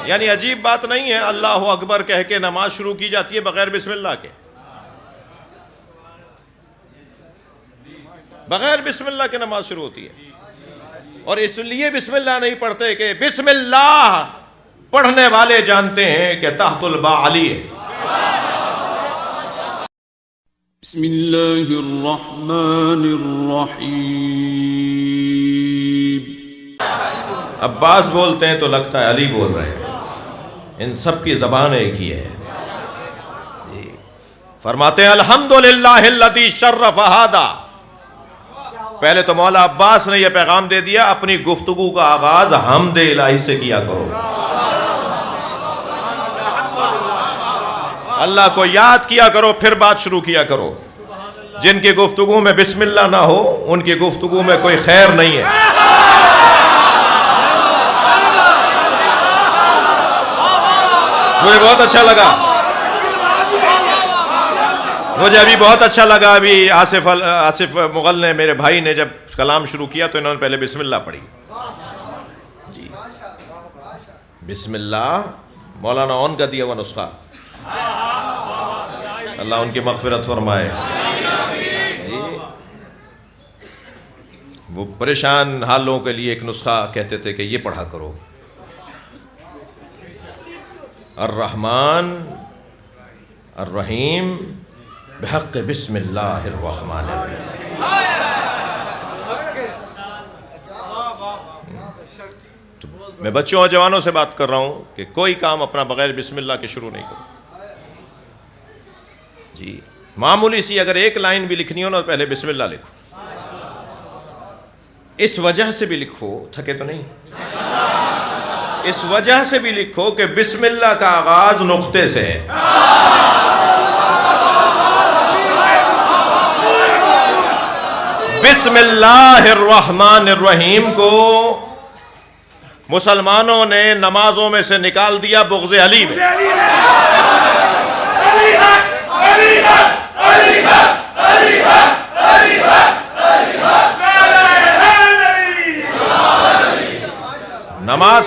یعنی عجیب بات نہیں ہے اللہ اکبر کہہ کے نماز شروع کی جاتی ہے بغیر بسم اللہ کے. بغیر بسم اللہ کے نماز شروع ہوتی ہے. اور اس لیے بسم اللہ نہیں پڑھتے کہ بسم اللہ پڑھنے والے جانتے ہیں کہ تحت الباء علی ہے. بسم اللہ الرحمن الرحیم. عباس بولتے ہیں تو لگتا ہے علی بول رہے ہیں. ان سب کی زبان ایک ہی ہے. فرماتے ہیں الحمدللہ الذی شرف ھذا. پہلے تو مولا عباس نے یہ پیغام دے دیا اپنی گفتگو کا آغاز حمد الہی سے کیا کرو. اللہ کو یاد کیا کرو پھر بات شروع کیا کرو. جن کی گفتگو میں بسم اللہ نہ ہو ان کی گفتگو میں کوئی خیر نہیں ہے. مجھے بہت اچھا لگا. مجھے ابھی بہت اچھا لگا. ابھی آصف مغل نے میرے بھائی نے جب کلام شروع کیا تو انہوں نے پہلے بسم اللہ پڑھی. جی بسم اللہ مولانا اون کا دیا ہوا نسخہ. اللہ ان کی مغفرت فرمائے. جی وہ پریشان حال لوگوں کے لیے ایک نسخہ کہتے تھے کہ یہ پڑھا کرو الرحمن الرحیم بحق بسم اللہ الرحمن الرحیم. میں بچوں اور جوانوں سے بات کر رہا ہوں کہ کوئی کام اپنا بغیر بسم اللہ کے شروع نہیں کرو. جی معمولی سی اگر ایک لائن بھی لکھنی ہو نا پہلے بسم اللہ لکھو. اس وجہ سے بھی لکھو تھکے تو نہیں. اس وجہ سے بھی لکھو کہ بسم اللہ کا آغاز نقطے سے ہے. بسم اللہ الرحمن الرحیم کو مسلمانوں نے نمازوں میں سے نکال دیا بغض علی میں. نماز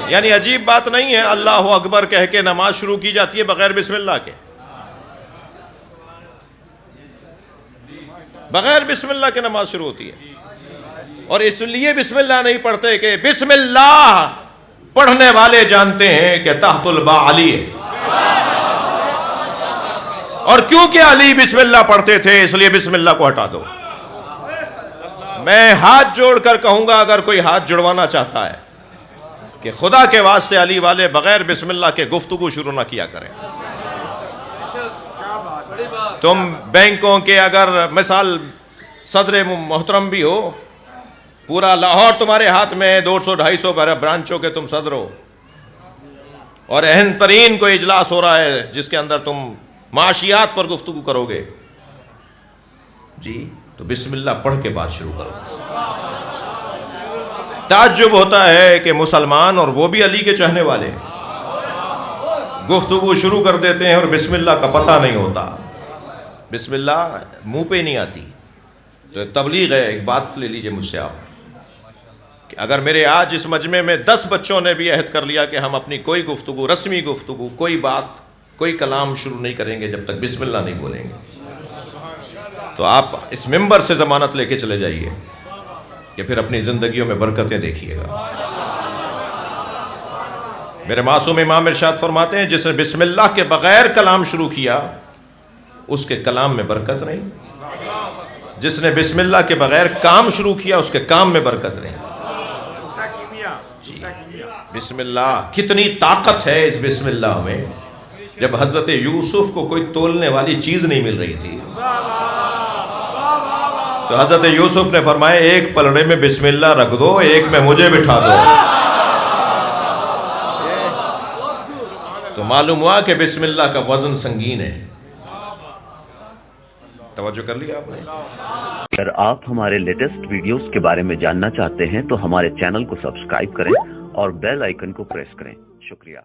یعنی عجیب بات نہیں ہے اللہ اکبر کہہ کے نماز شروع کی جاتی ہے بغیر بسم اللہ کے. بغیر بسم اللہ کے نماز شروع ہوتی ہے. اور اس لیے بسم اللہ نہیں پڑھتے کہ بسم اللہ پڑھنے والے جانتے ہیں کہ تحت الباء علی ہے. اور کیونکہ علی بسم اللہ پڑھتے تھے اس لیے بسم اللہ کو ہٹا دو. میں ہاتھ جوڑ کر کہوں گا اگر کوئی ہاتھ جڑوانا چاہتا ہے کہ خدا کے واسطے علی والے بغیر بسم اللہ کے گفتگو شروع نہ کیا کریں. تم بینکوں کے اگر مثال صدر محترم بھی ہو پورا لاہور تمہارے ہاتھ میں 200-250 برانچوں کے تم صدر ہو اور اہم ترین کوئی اجلاس ہو رہا ہے جس کے اندر تم معاشیات پر گفتگو کرو گے جی تو بسم اللہ پڑھ کے بات شروع کرو. تعجب ہوتا ہے کہ مسلمان اور وہ بھی علی کے چاہنے والے گفتگو شروع کر دیتے ہیں اور بسم اللہ کا پتہ نہیں ہوتا. بسم اللہ منہ پہ نہیں آتی. تو تبلیغ ہے. ایک بات لے لیجئے مجھ سے آپ کہ اگر میرے آج اس مجمع میں 10 بچوں نے بھی عہد کر لیا کہ ہم اپنی کوئی گفتگو رسمی گفتگو کوئی بات کوئی کلام شروع نہیں کریں گے جب تک بسم اللہ نہیں بولیں گے تو آپ اس ممبر سے ضمانت لے کے چلے جائیے کہ پھر اپنی زندگیوں میں برکتیں دیکھیے گا. میرے معصوم امام ارشاد فرماتے ہیں جس نے بسم اللہ کے بغیر کلام شروع کیا اس کے کلام میں برکت نہیں. جس نے بسم اللہ کے بغیر کام شروع کیا اس کے کام میں برکت نہیں. جی بسم اللہ کتنی طاقت ہے اس بسم اللہ میں. جب حضرت یوسف کو کوئی تولنے والی چیز نہیں مل رہی تھی تو حضرت یوسف نے فرمایا ایک پلڑے میں بسم اللہ رکھ دو ایک میں مجھے بٹھا دو. تو معلوم ہوا کہ بسم اللہ کا وزن سنگین ہے. توجہ کر لیا آپ نے. اگر آپ ہمارے لیٹسٹ ویڈیوز کے بارے میں جاننا چاہتے ہیں تو ہمارے چینل کو سبسکرائب کریں اور بیل آئیکن کو پریس کریں. شکریہ.